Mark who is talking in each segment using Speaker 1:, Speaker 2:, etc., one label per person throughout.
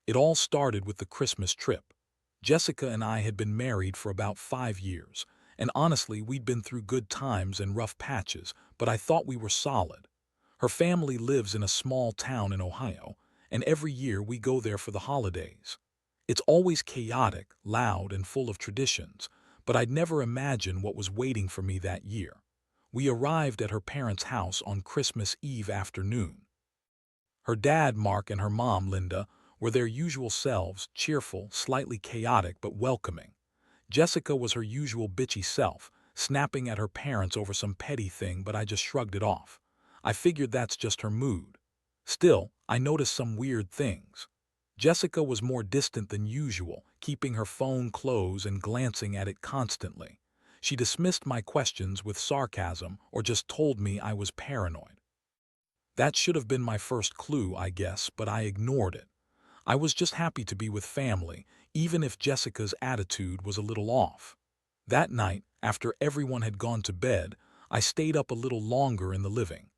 Speaker 1: It all started with the Christmas trip. Jessica and I had been married for about 5 years, and honestly, we'd been through good times and rough patches, but I thought we were solid. Her family lives in a small town in Ohio, and every year we go there for the holidays. It's always chaotic, loud, and full of traditions, but I'd never imagined what was waiting for me that year. We arrived at her parents' house on Christmas Eve afternoon. Her dad, Mark, and her mom, Linda, were their usual selves, cheerful, slightly chaotic, but welcoming. Jessica was her usual bitchy self, snapping at her parents over some petty thing, but I just shrugged it off. I figured that's just her mood. Still, I noticed some weird things. Jessica was more distant than usual, keeping her phone close and glancing at it constantly. She dismissed my questions with sarcasm or just told me I was paranoid. That should have been my first clue, I guess, but I ignored it. I was just happy to be with family, even if Jessica's attitude was a little off. That night, after everyone had gone to bed, I stayed up a little longer in the living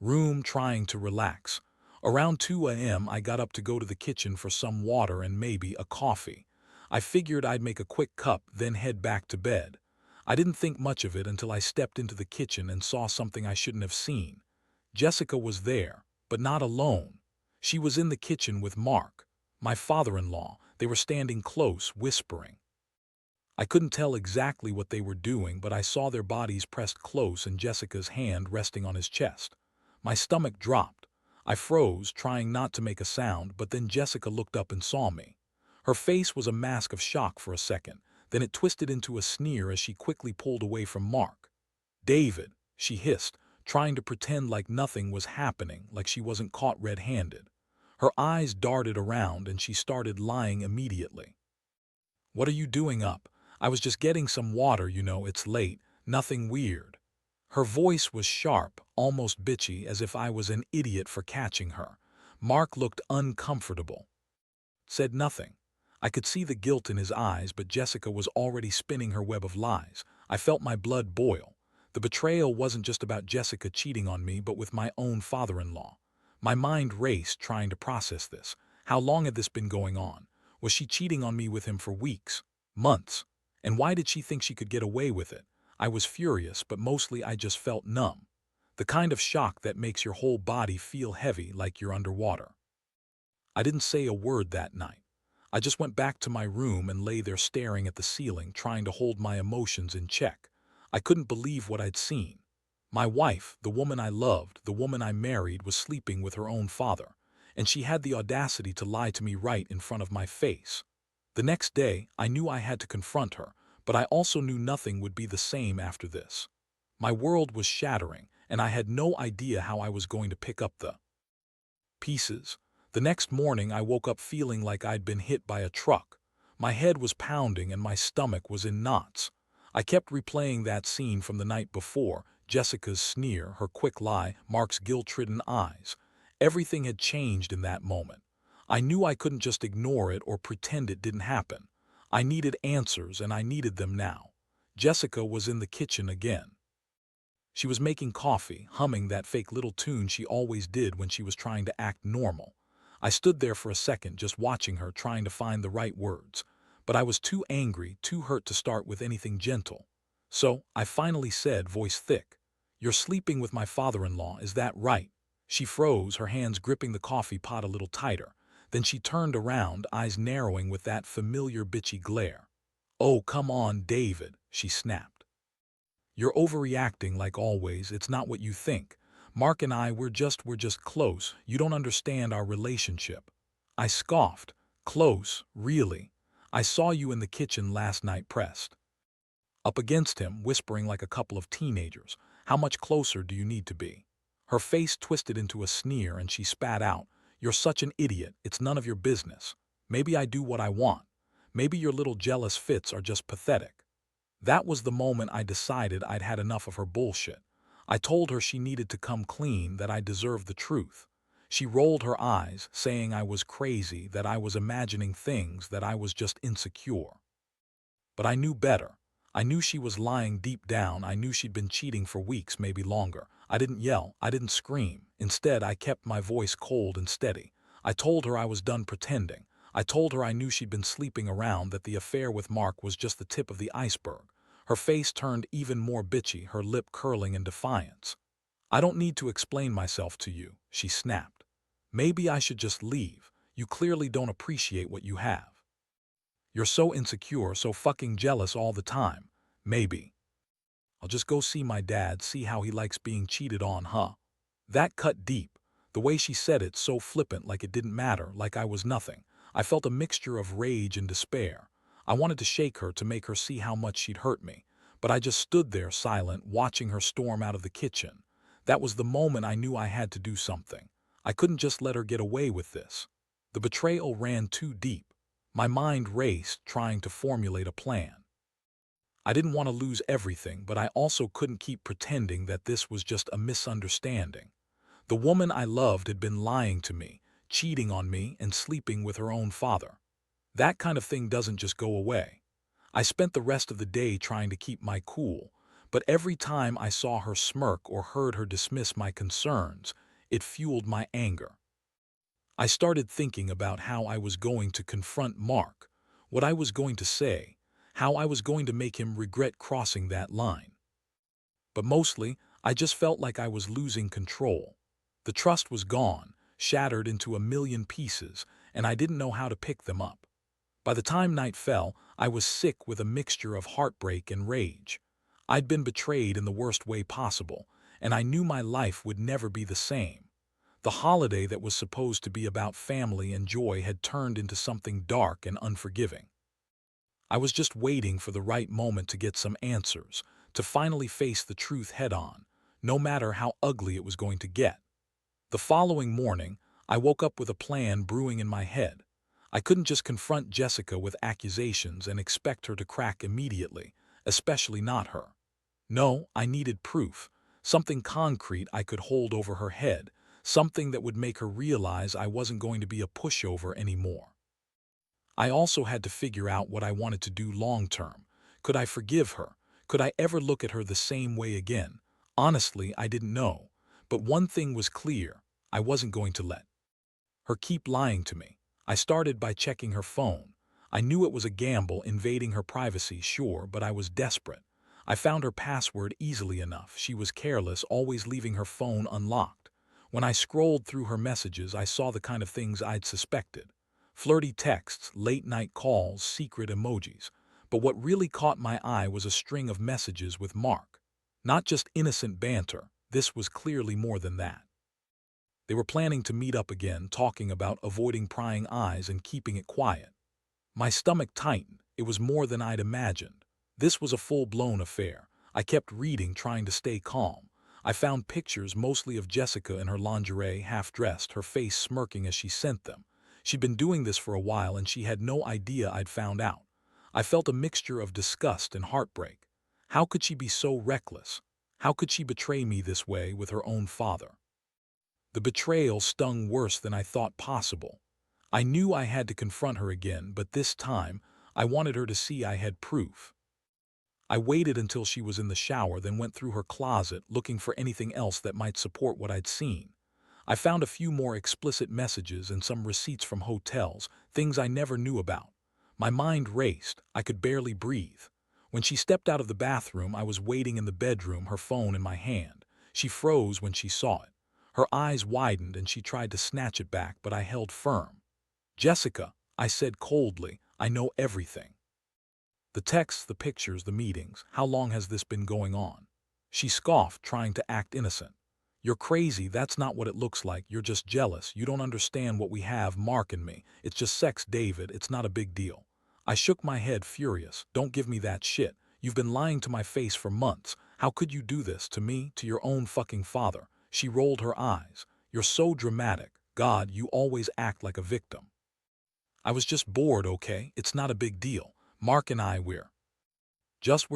Speaker 1: room trying to relax. Around 2 a.m. I got up to go to the kitchen for some water and maybe a coffee. I figured I'd make a quick cup, then head back to bed. I didn't think much of it until I stepped into the kitchen and saw something I shouldn't have seen. Jessica was there, but not alone. She was in the kitchen with Mark, my father-in-law. They were standing close, whispering. I couldn't tell exactly what they were doing, but I saw their bodies pressed close and Jessica's hand resting on his chest. My stomach dropped. I froze, trying not to make a sound, but then Jessica looked up and saw me. Her face was a mask of shock for a second, then it twisted into a sneer as she quickly pulled away from Mark. "David," she hissed, trying to pretend like nothing was happening, like she wasn't caught red-handed. Her eyes darted around and she started lying immediately. "What are you doing up? I was just getting some water, it's late, nothing weird." Her voice was sharp, almost bitchy, as if I was an idiot for catching her. Mark looked uncomfortable. Said nothing. I could see the guilt in his eyes, but Jessica was already spinning her web of lies. I felt my blood boil. The betrayal wasn't just about Jessica cheating on me, but with my own father-in-law. My mind raced, trying to process this. How long had this been going on? Was she cheating on me with him for weeks, months? And why did she think she could get away with it? I was furious, but mostly I just felt numb. The kind of shock that makes your whole body feel heavy, like you're underwater. I didn't say a word that night. I just went back to my room and lay there staring at the ceiling, trying to hold my emotions in check. I couldn't believe what I'd seen. My wife, the woman I loved, the woman I married, was sleeping with her own father, and she had the audacity to lie to me right in front of my face. The next day, I knew I had to confront her, but I also knew nothing would be the same after this. My world was shattering, and I had no idea how I was going to pick up the pieces. The next morning, I woke up feeling like I'd been hit by a truck. My head was pounding and my stomach was in knots. I kept replaying that scene from the night before, Jessica's sneer, her quick lie, Mark's guilt-ridden eyes. Everything had changed in that moment. I knew I couldn't just ignore it or pretend it didn't happen. I needed answers, and I needed them now. Jessica was in the kitchen again. She was making coffee, humming that fake little tune she always did when she was trying to act normal. I stood there for a second just watching her, trying to find the right words. But I was too angry, too hurt to start with anything gentle. So I finally said, voice thick, "You're sleeping with my father-in-law, is that right?" She froze, her hands gripping the coffee pot a little tighter. Then she turned around, eyes narrowing with that familiar bitchy glare. "Oh, come on, David," she snapped. "You're overreacting like always. It's not what you think. Mark and I, we're just close. You don't understand our relationship." I scoffed. "Close? Really? I saw you in the kitchen last night pressed up against him, whispering like a couple of teenagers. How much closer do you need to be?" Her face twisted into a sneer and she spat out, "You're such an idiot. It's none of your business. Maybe I do what I want. Maybe your little jealous fits are just pathetic." That was the moment I decided I'd had enough of her bullshit. I told her she needed to come clean, that I deserved the truth. She rolled her eyes, saying I was crazy, that I was imagining things, that I was just insecure. But I knew better. I knew she was lying deep down. I knew she'd been cheating for weeks, maybe longer. I didn't yell. I didn't scream. Instead, I kept my voice cold and steady. I told her I was done pretending. I told her I knew she'd been sleeping around, that the affair with Mark was just the tip of the iceberg. Her face turned even more bitchy, her lip curling in defiance. "I don't need to explain myself to you," she snapped. "Maybe I should just leave. You clearly don't appreciate what you have. You're so insecure, so fucking jealous all the time. Maybe I'll just go see my dad, see how he likes being cheated on, huh?" That cut deep. The way she said it, so flippant, like it didn't matter, like I was nothing. I felt a mixture of rage and despair. I wanted to shake her, to make her see how much she'd hurt me. But I just stood there silent, watching her storm out of the kitchen. That was the moment I knew I had to do something. I couldn't just let her get away with this. The betrayal ran too deep. My mind raced, trying to formulate a plan. I didn't want to lose everything, but I also couldn't keep pretending that this was just a misunderstanding. The woman I loved had been lying to me, cheating on me, and sleeping with her own father. That kind of thing doesn't just go away. I spent the rest of the day trying to keep my cool, but every time I saw her smirk or heard her dismiss my concerns, it fueled my anger. I started thinking about how I was going to confront Mark, what I was going to say, how I was going to make him regret crossing that line. But mostly, I just felt like I was losing control. The trust was gone, shattered into a million pieces, and I didn't know how to pick them up. By the time night fell, I was sick with a mixture of heartbreak and rage. I'd been betrayed in the worst way possible, and I knew my life would never be the same. The holiday that was supposed to be about family and joy had turned into something dark and unforgiving. I was just waiting for the right moment to get some answers, to finally face the truth head-on, no matter how ugly it was going to get. The following morning, I woke up with a plan brewing in my head. I couldn't just confront Jessica with accusations and expect her to crack immediately, especially not her. No, I needed proof, something concrete I could hold over her head, something that would make her realize I wasn't going to be a pushover anymore. I also had to figure out what I wanted to do long-term. Could I forgive her? Could I ever look at her the same way again? Honestly, I didn't know. But one thing was clear: I wasn't going to let her keep lying to me. I started by checking her phone. I knew it was a gamble, invading her privacy, sure, but I was desperate. I found her password easily enough. She was careless, always leaving her phone unlocked. When I scrolled through her messages, I saw the kind of things I'd suspected. Flirty texts, late-night calls, secret emojis. But what really caught my eye was a string of messages with Mark. Not just innocent banter. This was clearly more than that. They were planning to meet up again, talking about avoiding prying eyes and keeping it quiet. My stomach tightened. It was more than I'd imagined. This was a full-blown affair. I kept reading, trying to stay calm. I found pictures, mostly of Jessica in her lingerie, half-dressed, her face smirking as she sent them. She'd been doing this for a while, and she had no idea I'd found out. I felt a mixture of disgust and heartbreak. How could she be so reckless? How could she betray me this way with her own father? The betrayal stung worse than I thought possible. I knew I had to confront her again, but this time, I wanted her to see I had proof. I waited until she was in the shower, then went through her closet, looking for anything else that might support what I'd seen. I found a few more explicit messages and some receipts from hotels, things I never knew about. My mind raced. I could barely breathe. When she stepped out of the bathroom, I was waiting in the bedroom, her phone in my hand. She froze when she saw it. Her eyes widened and she tried to snatch it back, but I held firm. "Jessica," I said coldly, "I know everything. The texts, the pictures, the meetings. How long has this been going on?" She scoffed, trying to act innocent. "You're crazy. That's not what it looks like. You're just jealous. You don't understand what we have, Mark and me. It's just sex, David. It's not a big deal." I shook my head, furious. "Don't give me that shit. You've been lying to my face for months. How could you do this to me, to your own fucking father?" She rolled her eyes. "You're so dramatic. God, you always act like a victim." "I was just bored, okay? It's not a big deal. Mark and I, we're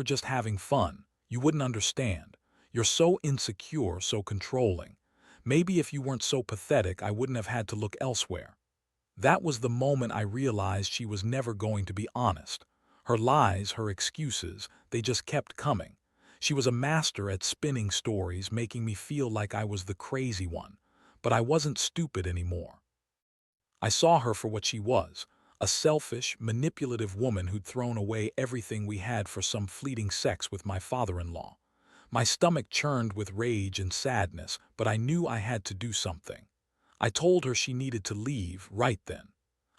Speaker 1: just having fun. You wouldn't understand. You're so insecure, so controlling. Maybe if you weren't so pathetic, I wouldn't have had to look elsewhere." That was the moment I realized she was never going to be honest. Her lies, her excuses, they just kept coming. She was a master at spinning stories, making me feel like I was the crazy one. But I wasn't stupid anymore. I saw her for what she was, a selfish, manipulative woman who'd thrown away everything we had for some fleeting sex with my father-in-law. My stomach churned with rage and sadness, but I knew I had to do something. I told her she needed to leave right then.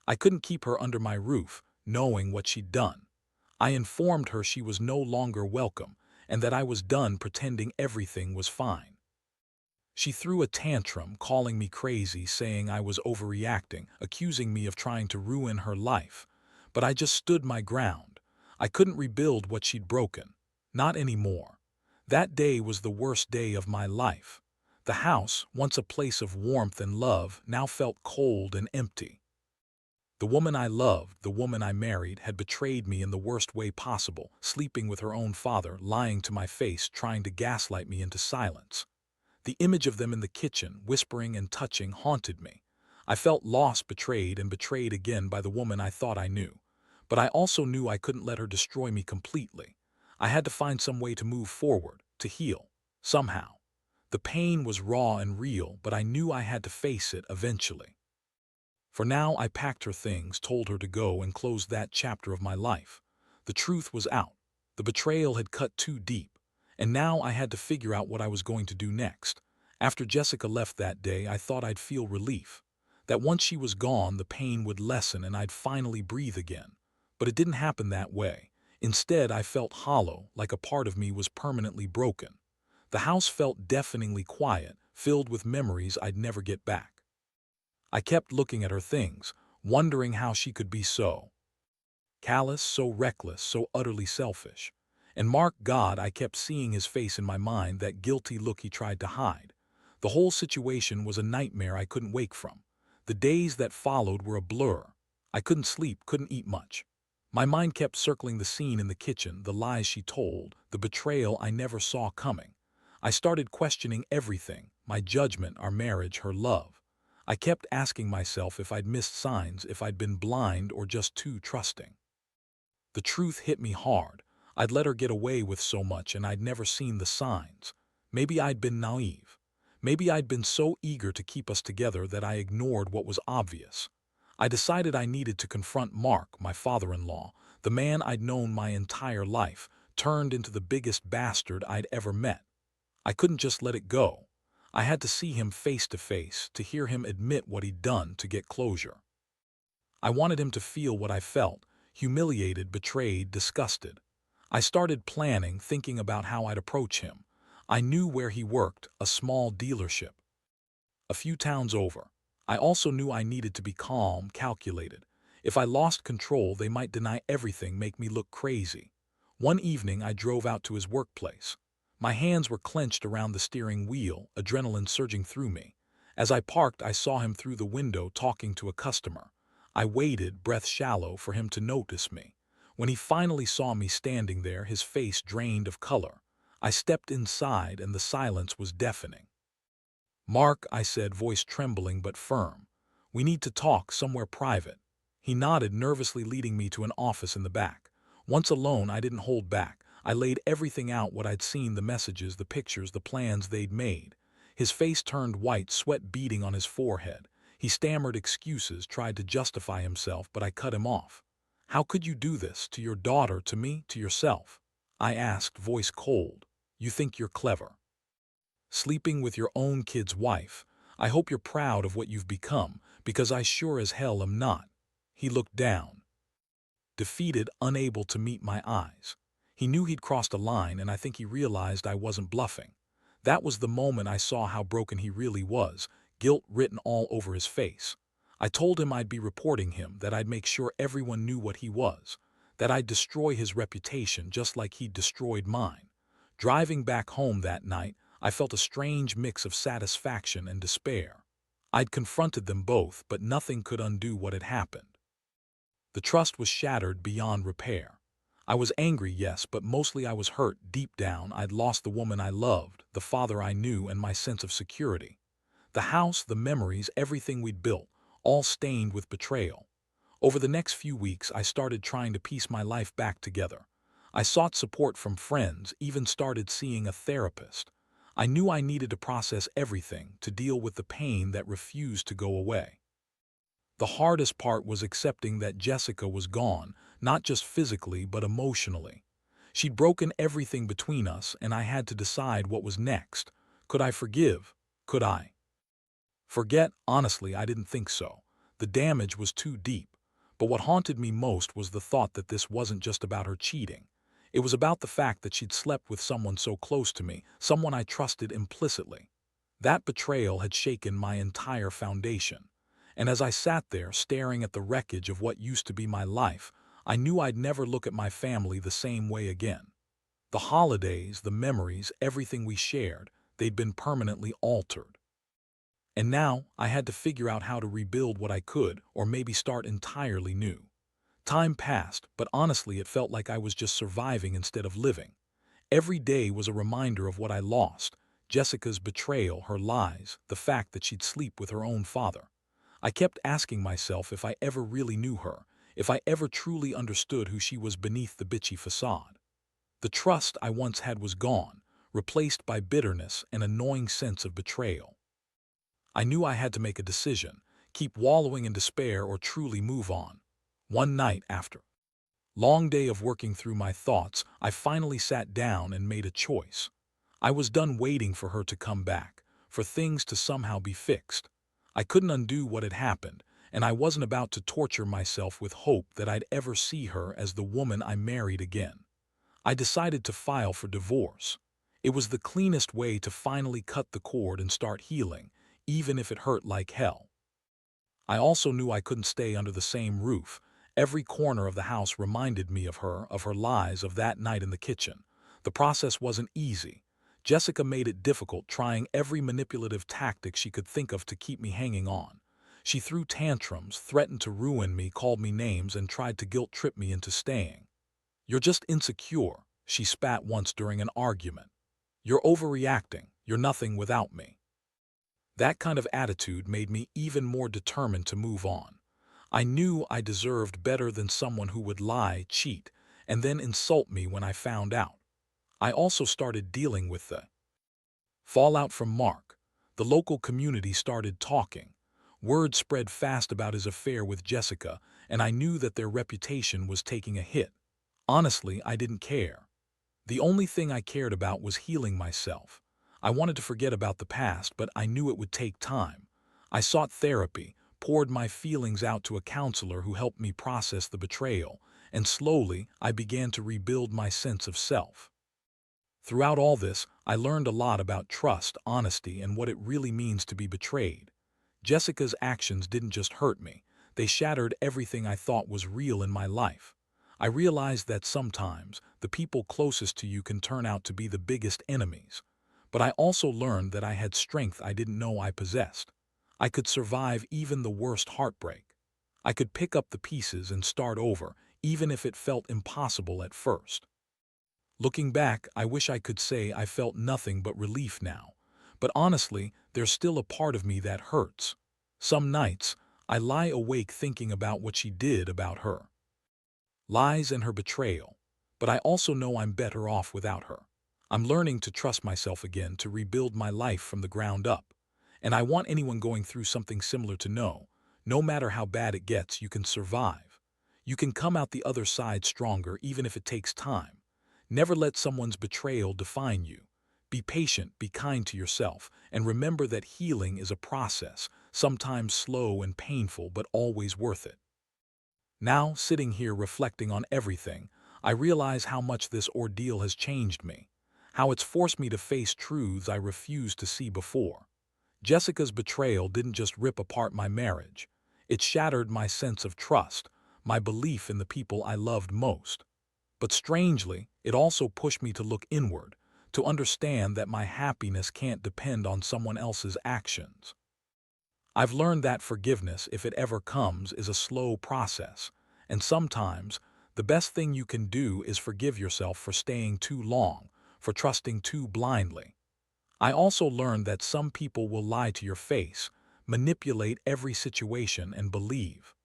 Speaker 1: I couldn't keep her under my roof, knowing what she'd done. I informed her she was no longer welcome, and that I was done pretending everything was fine. She threw a tantrum, calling me crazy, saying I was overreacting, accusing me of trying to ruin her life. But I just stood my ground. I couldn't rebuild what she'd broken. Not anymore. That day was the worst day of my life. The house, once a place of warmth and love, now felt cold and empty. The woman I loved, the woman I married, had betrayed me in the worst way possible, sleeping with her own father, lying to my face, trying to gaslight me into silence. The image of them in the kitchen, whispering and touching, haunted me. I felt lost, betrayed, and betrayed again by the woman I thought I knew. But I also knew I couldn't let her destroy me completely. I had to find some way to move forward, to heal, somehow. The pain was raw and real, but I knew I had to face it eventually. For now, I packed her things, told her to go, and closed that chapter of my life. The truth was out. The betrayal had cut too deep, and now I had to figure out what I was going to do next. After Jessica left that day, I thought I'd feel relief. That once she was gone, the pain would lessen and I'd finally breathe again. But it didn't happen that way. Instead, I felt hollow, like a part of me was permanently broken. The house felt deafeningly quiet, filled with memories I'd never get back. I kept looking at her things, wondering how she could be so callous, so reckless, so utterly selfish. And mark God, I kept seeing his face in my mind, that guilty look he tried to hide. The whole situation was a nightmare I couldn't wake from. The days that followed were a blur. I couldn't sleep, couldn't eat much. My mind kept circling the scene in the kitchen, the lies she told, the betrayal I never saw coming. I started questioning everything, my judgment, our marriage, her love. I kept asking myself if I'd missed signs, if I'd been blind or just too trusting. The truth hit me hard. I'd let her get away with so much and I'd never seen the signs. Maybe I'd been naive. Maybe I'd been so eager to keep us together that I ignored what was obvious. I decided I needed to confront Mark, my father-in-law, the man I'd known my entire life, turned into the biggest bastard I'd ever met. I couldn't just let it go. I had to see him face to face, to hear him admit what he'd done, to get closure. I wanted him to feel what I felt, humiliated, betrayed, disgusted. I started planning, thinking about how I'd approach him. I knew where he worked, a small dealership, a few towns over. I also knew I needed to be calm, calculated. If I lost control, they might deny everything, make me look crazy. One evening, I drove out to his workplace. My hands were clenched around the steering wheel, adrenaline surging through me. As I parked, I saw him through the window talking to a customer. I waited, breath shallow, for him to notice me. When he finally saw me standing there, his face drained of color. I stepped inside and the silence was deafening. "Mark," I said, voice trembling but firm. "We need to talk somewhere private." He nodded, nervously leading me to an office in the back. Once alone, I didn't hold back. I laid everything out, what I'd seen, the messages, the pictures, the plans they'd made. His face turned white, sweat beading on his forehead. He stammered excuses, tried to justify himself, but I cut him off. "How could you do this? To your daughter, to me, to yourself?" I asked, voice cold. "You think you're clever, sleeping with your own kid's wife. I hope you're proud of what you've become, because I sure as hell am not." He looked down, defeated, unable to meet my eyes. He knew he'd crossed a line, and I think he realized I wasn't bluffing. That was the moment I saw how broken he really was, guilt written all over his face. I told him I'd be reporting him, that I'd make sure everyone knew what he was, that I'd destroy his reputation just like he'd destroyed mine. Driving back home that night, I felt a strange mix of satisfaction and despair. I'd confronted them both, but nothing could undo what had happened. The trust was shattered beyond repair. I was angry, yes, but mostly I was hurt. Deep down, I'd lost the woman I loved, the father I knew, and my sense of security. The house, the memories, everything we'd built, all stained with betrayal. Over the next few weeks, I started trying to piece my life back together. I sought support from friends, even started seeing a therapist. I knew I needed to process everything, to deal with the pain that refused to go away. The hardest part was accepting that Jessica was gone, not just physically but emotionally. She'd broken everything between us, and I had to decide what was next. Could I forgive? Could I forget? Honestly, I didn't think so. The damage was too deep. But what haunted me most was the thought that this wasn't just about her cheating. It was about the fact that she'd slept with someone so close to me, someone I trusted implicitly. That betrayal had shaken my entire foundation. And as I sat there staring at the wreckage of what used to be my life, I knew I'd never look at my family the same way again. The holidays, the memories, everything we shared, they'd been permanently altered. And now I had to figure out how to rebuild what I could, or maybe start entirely new. Time passed, but honestly it felt like I was just surviving instead of living. Every day was a reminder of what I lost: Jessica's betrayal, her lies, the fact that she'd sleep with her own father. I kept asking myself if I ever really knew her, if I ever truly understood who she was beneath the bitchy facade. The trust I once had was gone, replaced by bitterness and a gnawing sense of betrayal. I knew I had to make a decision: keep wallowing in despair or truly move on. One night, after a long day of working through my thoughts, I finally sat down and made a choice. I was done waiting for her to come back, for things to somehow be fixed. I couldn't undo what had happened, and I wasn't about to torture myself with hope that I'd ever see her as the woman I married again. I decided to file for divorce. It was the cleanest way to finally cut the cord and start healing, even if it hurt like hell. I also knew I couldn't stay under the same roof. Every corner of the house reminded me of her lies, of that night in the kitchen. The process wasn't easy. Jessica made it difficult, trying every manipulative tactic she could think of to keep me hanging on. She threw tantrums, threatened to ruin me, called me names, and tried to guilt-trip me into staying. "You're just insecure," she spat once during an argument. "You're overreacting. You're nothing without me." That kind of attitude made me even more determined to move on. I knew I deserved better than someone who would lie, cheat, and then insult me when I found out. I also started dealing with the fallout from Mark. The local community started talking. Word spread fast about his affair with Jessica, and I knew that their reputation was taking a hit. Honestly, I didn't care. The only thing I cared about was healing myself. I wanted to forget about the past, but I knew it would take time. I sought therapy, poured my feelings out to a counselor who helped me process the betrayal, and slowly I began to rebuild my sense of self. Throughout all this, I learned a lot about trust, honesty, and what it really means to be betrayed. Jessica's actions didn't just hurt me, they shattered everything I thought was real in my life. I realized that sometimes the people closest to you can turn out to be the biggest enemies. But I also learned that I had strength I didn't know I possessed. I could survive even the worst heartbreak. I could pick up the pieces and start over, even if it felt impossible at first. Looking back, I wish I could say I felt nothing but relief now. But honestly, there's still a part of me that hurts. Some nights, I lie awake thinking about what she did, about her lies and her betrayal. But I also know I'm better off without her. I'm learning to trust myself again, to rebuild my life from the ground up. And I want anyone going through something similar to know, no matter how bad it gets, you can survive. You can come out the other side stronger, even if it takes time. Never let someone's betrayal define you. Be patient, be kind to yourself, and remember that healing is a process, sometimes slow and painful, but always worth it. Now, sitting here reflecting on everything, I realize how much this ordeal has changed me, how it's forced me to face truths I refused to see before. Jessica's betrayal didn't just rip apart my marriage. It shattered my sense of trust, my belief in the people I loved most. But strangely, it also pushed me to look inward, to understand that my happiness can't depend on someone else's actions. I've learned that forgiveness, if it ever comes, is a slow process, and sometimes the best thing you can do is forgive yourself for staying too long, for trusting too blindly. I also learned that some people will lie to your face, manipulate every situation, and believe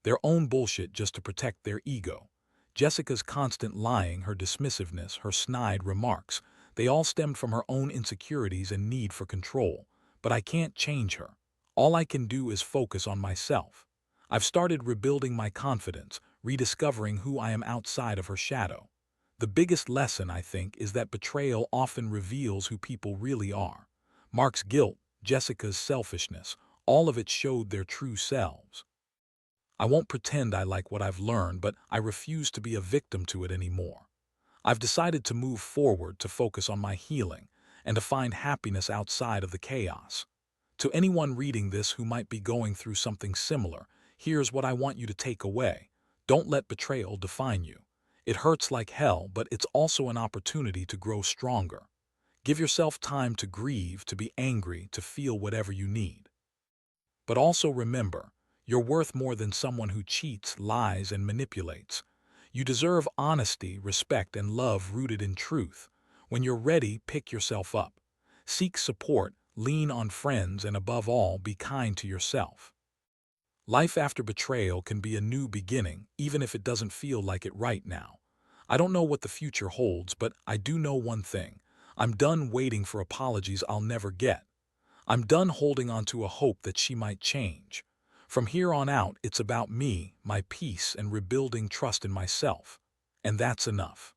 Speaker 1: their own bullshit just to protect their ego. Jessica's constant lying, her dismissiveness, her snide remarks, they all stemmed from her own insecurities and need for control. But I can't change her. All I can do is focus on myself. I've started rebuilding my confidence, rediscovering who I am outside of her shadow. The biggest lesson, I think, is that betrayal often reveals who people really are. Mark's guilt, Jessica's selfishness, all of it showed their true selves. I won't pretend I like what I've learned, but I refuse to be a victim to it anymore. I've decided to move forward, to focus on my healing, and to find happiness outside of the chaos. To anyone reading this who might be going through something similar, here's what I want you to take away. Don't let betrayal define you. It hurts like hell, but it's also an opportunity to grow stronger. Give yourself time to grieve, to be angry, to feel whatever you need. But also remember, you're worth more than someone who cheats, lies, and manipulates. You deserve honesty, respect, and love rooted in truth. When you're ready, pick yourself up. Seek support, lean on friends, and above all, be kind to yourself. Life after betrayal can be a new beginning, even if it doesn't feel like it right now. I don't know what the future holds, but I do know one thing. I'm done waiting for apologies I'll never get. I'm done holding on to a hope that she might change. From here on out, it's about me, my peace, and rebuilding trust in myself. And that's enough.